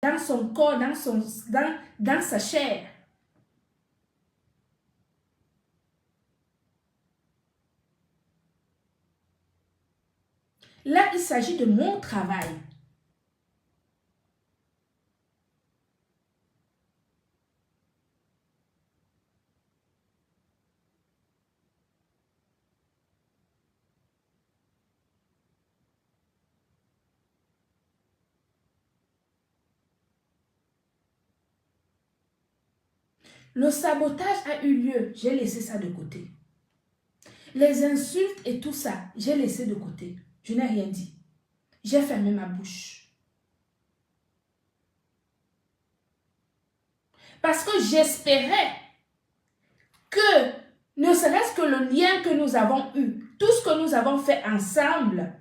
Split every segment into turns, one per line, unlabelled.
dans son corps, dans sa chair. Là, il s'agit de mon travail. Le sabotage a eu lieu, j'ai laissé ça de côté. Les insultes et tout ça, j'ai laissé de côté. Je n'ai rien dit. J'ai fermé ma bouche. Parce que j'espérais que, ne serait-ce que le lien que nous avons eu, tout ce que nous avons fait ensemble,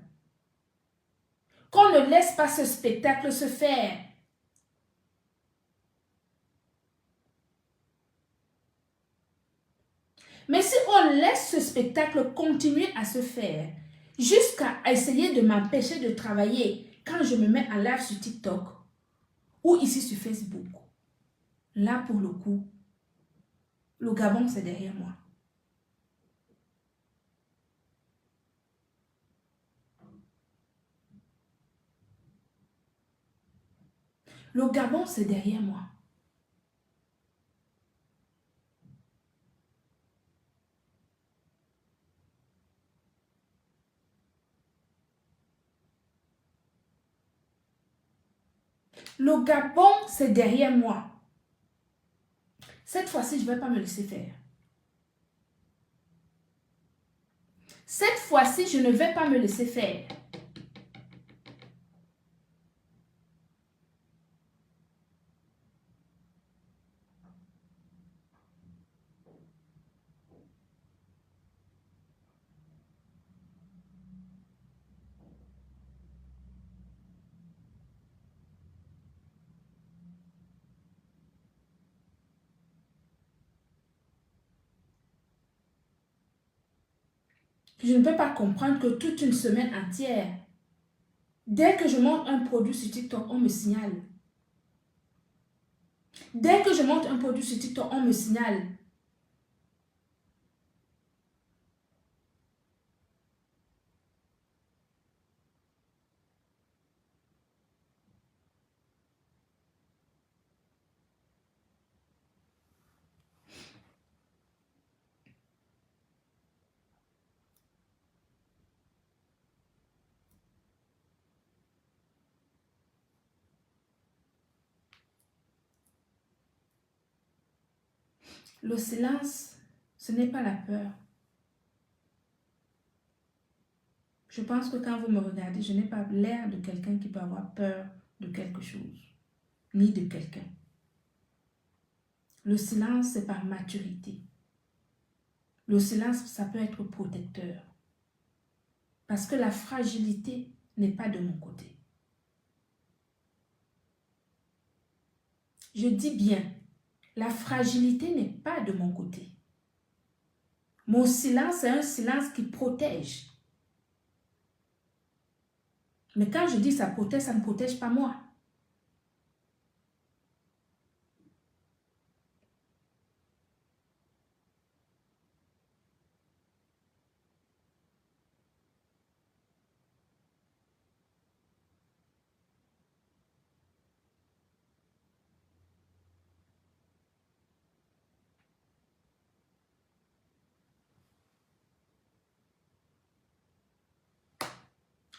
qu'on ne laisse pas ce spectacle se faire. Mais si on laisse ce spectacle continuer à se faire, jusqu'à essayer de m'empêcher de travailler quand je me mets en live sur TikTok ou ici sur Facebook, là pour le coup, le Gabon c'est derrière moi. Le Gabon c'est derrière moi. Le Gabon, c'est derrière moi. Cette fois-ci, je ne vais pas me laisser faire. Cette fois-ci, je ne vais pas me laisser faire. Je ne peux pas comprendre que toute une semaine entière, dès que je monte un produit sur TikTok, on me signale. Dès que je monte un produit sur TikTok, on me signale. Le silence, ce n'est pas la peur. Je pense que quand vous me regardez, je n'ai pas l'air de quelqu'un qui peut avoir peur de quelque chose, ni de quelqu'un. Le silence, c'est par maturité. Le silence, ça peut être protecteur. Parce que la fragilité n'est pas de mon côté. Je dis bien, la fragilité n'est pas de mon côté. Mon silence est un silence qui protège. Mais quand je dis ça protège, ça ne protège pas moi.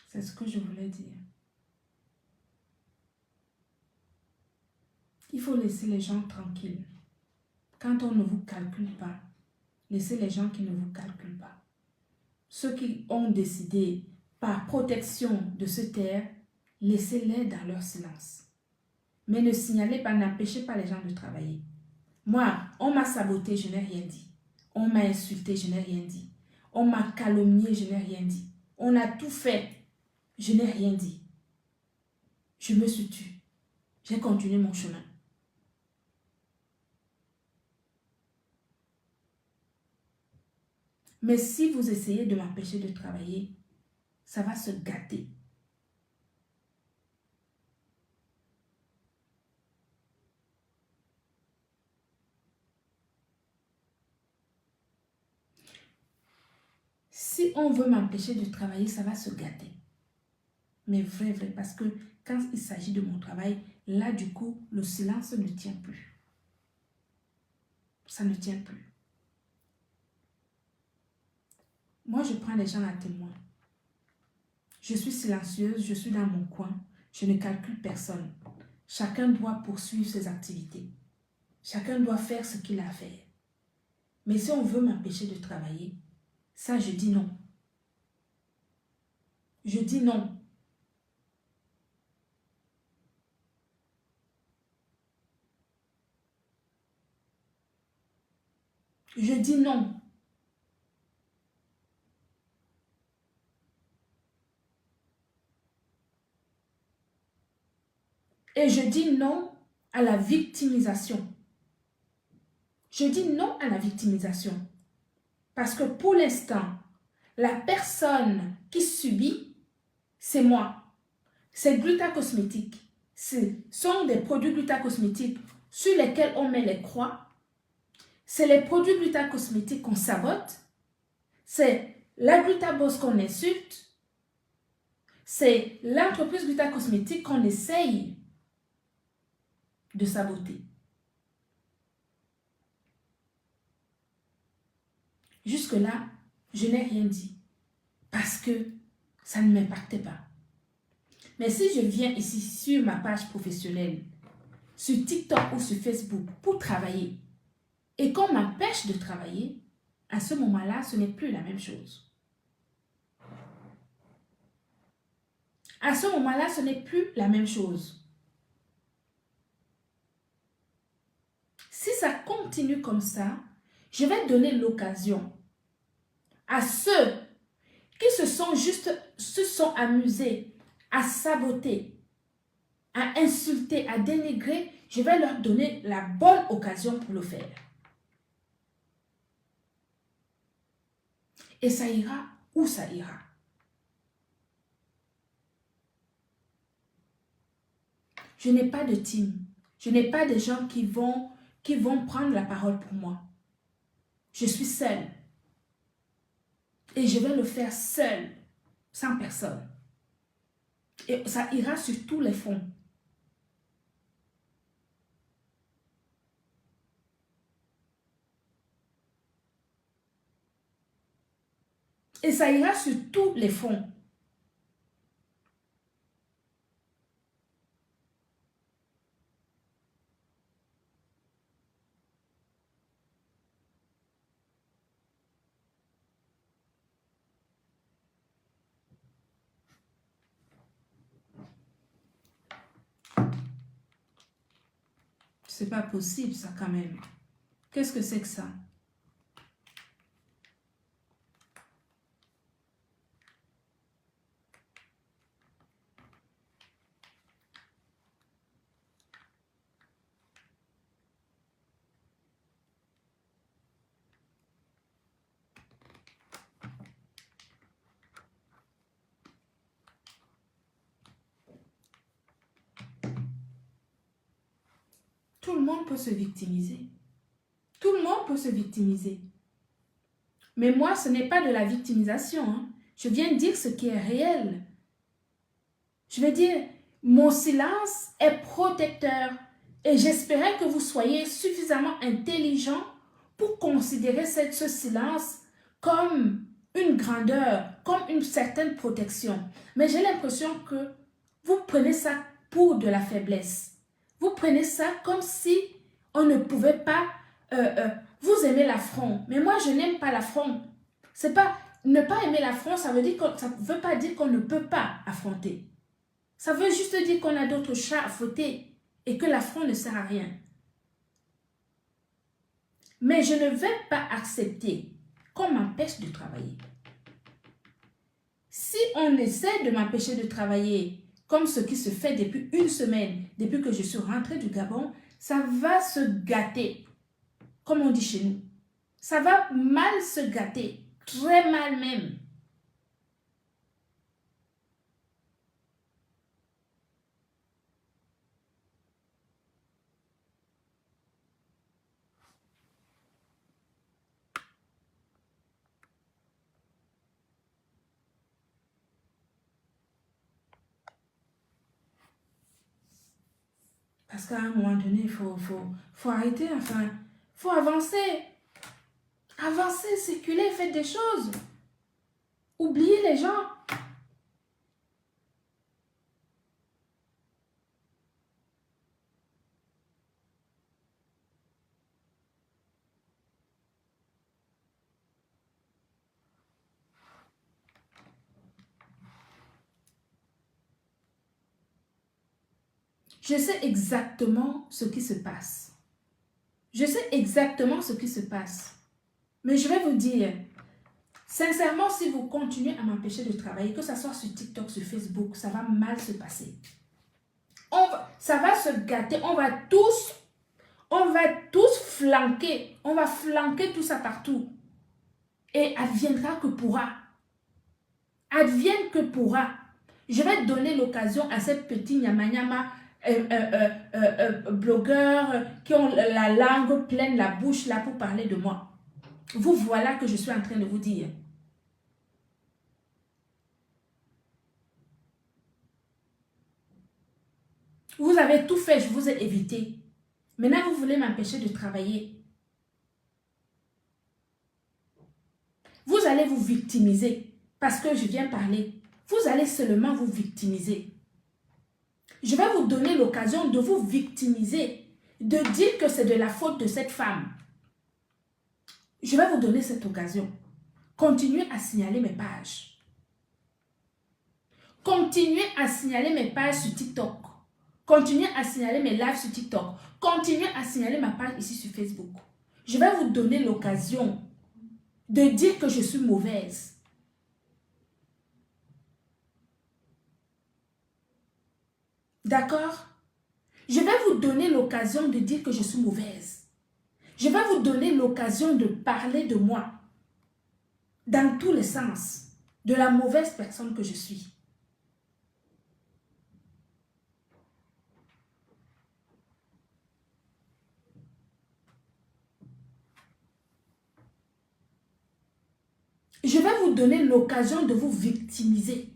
C'est ce que je voulais dire. Il faut laisser les gens tranquilles. Quand on ne vous calcule pas, laissez les gens qui ne vous calculent pas. Ceux qui ont décidé par protection de se taire, laissez-les dans leur silence. Mais ne signalez pas, n'empêchez pas les gens de travailler. Moi, on m'a saboté, je n'ai rien dit. On m'a insulté, je n'ai rien dit. On m'a calomnié, je n'ai rien dit. On a tout fait, je n'ai rien dit. Je me suis tue. J'ai continué mon chemin. Mais si vous essayez de m'empêcher de travailler, ça va se gâter. Si on veut m'empêcher de travailler, ça va se gâter. Mais vrai, parce que quand il s'agit de mon travail, là, du coup, le silence ne tient plus. Ça ne tient plus. Moi, je prends les gens à témoin. Je suis silencieuse, je suis dans mon coin. Je ne calcule personne. Chacun doit poursuivre ses activités. Chacun doit faire ce qu'il a à faire. Mais si on veut m'empêcher de travailler, ça, je dis non. Je dis non. Je dis non. Et je dis non à la victimisation. Je dis non à la victimisation. Parce que pour l'instant, la personne qui subit, c'est moi. C'est Glutacosmétique. Ce sont des produits Glutacosmétiques sur lesquels on met les croix. C'est les produits Glutacosmétiques qu'on sabote. C'est la Glutabos qu'on insulte. C'est l'entreprise Glutacosmétique qu'on essaye de saboter. Jusque-là, je n'ai rien dit parce que ça ne m'impactait pas. Mais si je viens ici sur ma page professionnelle, sur TikTok ou sur Facebook pour travailler et qu'on m'empêche de travailler, à ce moment-là, ce n'est plus la même chose. À ce moment-là, ce n'est plus la même chose. Si ça continue comme ça, je vais donner l'occasion à ceux qui se sont amusés à saboter, à insulter, à dénigrer. Je vais leur donner la bonne occasion pour le faire. Et ça ira où ça ira. Je n'ai pas de team. Je n'ai pas de gens qui vont prendre la parole pour moi. Je suis seule. Et je vais le faire seule, sans personne. Et ça ira sur tous les fronts. Et ça ira sur tous les fronts. C'est pas possible ça quand même. Qu'est-ce que c'est que ça? Tout le monde peut se victimiser. Tout le monde peut se victimiser. Mais moi, ce n'est pas de la victimisation. Hein. Je viens de dire ce qui est réel. Je vais dire, mon silence est protecteur. Et j'espérais que vous soyez suffisamment intelligent pour considérer ce silence comme une grandeur, comme une certaine protection. Mais j'ai l'impression que vous prenez ça pour de la faiblesse. Vous prenez ça comme si on ne pouvait pas... vous aimez l'affront, mais moi je n'aime pas l'affront. C'est pas... Ne pas aimer l'affront, ça veut pas dire qu'on ne peut pas affronter. Ça veut juste dire qu'on a d'autres chats à fouetter et que l'affront ne sert à rien. Mais je ne vais pas accepter qu'on m'empêche de travailler. Si on essaie de m'empêcher de travailler, comme ce qui se fait depuis une semaine, depuis que je suis rentrée du Gabon, ça va se gâter, comme on dit chez nous. Ça va mal se gâter, très mal même. Parce qu'à un moment donné, faut arrêter, enfin, il faut avancer. Avancez, circulez, faites des choses. Oubliez les gens. Je sais exactement ce qui se passe. Je sais exactement ce qui se passe. Mais je vais vous dire, sincèrement, si vous continuez à m'empêcher de travailler, que ce soit sur TikTok, sur Facebook, ça va mal se passer. Ça va se gâter, on va tous flanquer. On va flanquer tout ça partout. Et adviendra que pourra. Advienne que pourra. Je vais donner l'occasion à ces petits nyama blogueurs qui ont la langue pleine, la bouche là pour parler de moi. Vous voilà que je suis en train de vous dire. Vous avez tout fait, je vous ai évité. Maintenant, vous voulez m'empêcher de travailler. Vous allez vous victimiser parce que je viens parler. Vous allez seulement vous victimiser. Je vais vous donner l'occasion de vous victimiser, de dire que c'est de la faute de cette femme. Je vais vous donner cette occasion. Continuez à signaler mes pages. Continuez à signaler mes pages sur TikTok. Continuez à signaler mes lives sur TikTok. Continuez à signaler ma page ici sur Facebook. Je vais vous donner l'occasion de dire que je suis mauvaise. D'accord? Je vais vous donner l'occasion de dire que je suis mauvaise. Je vais vous donner l'occasion de parler de moi dans tous les sens, de la mauvaise personne que je suis. Je vais vous donner l'occasion de vous victimiser.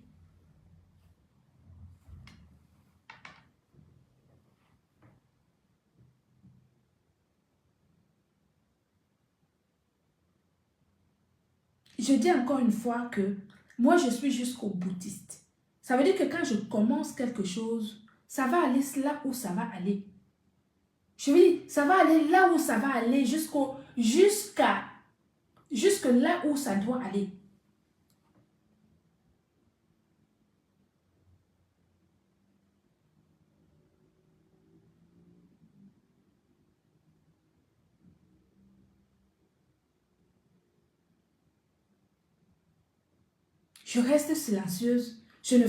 Je dis encore une fois que moi, je suis jusqu'au boutiste. Ça veut dire que quand je commence quelque chose, ça va aller là où ça va aller. Je veux dire, ça va aller là où ça va aller jusque là où ça doit aller. Je reste silencieuse. Je ne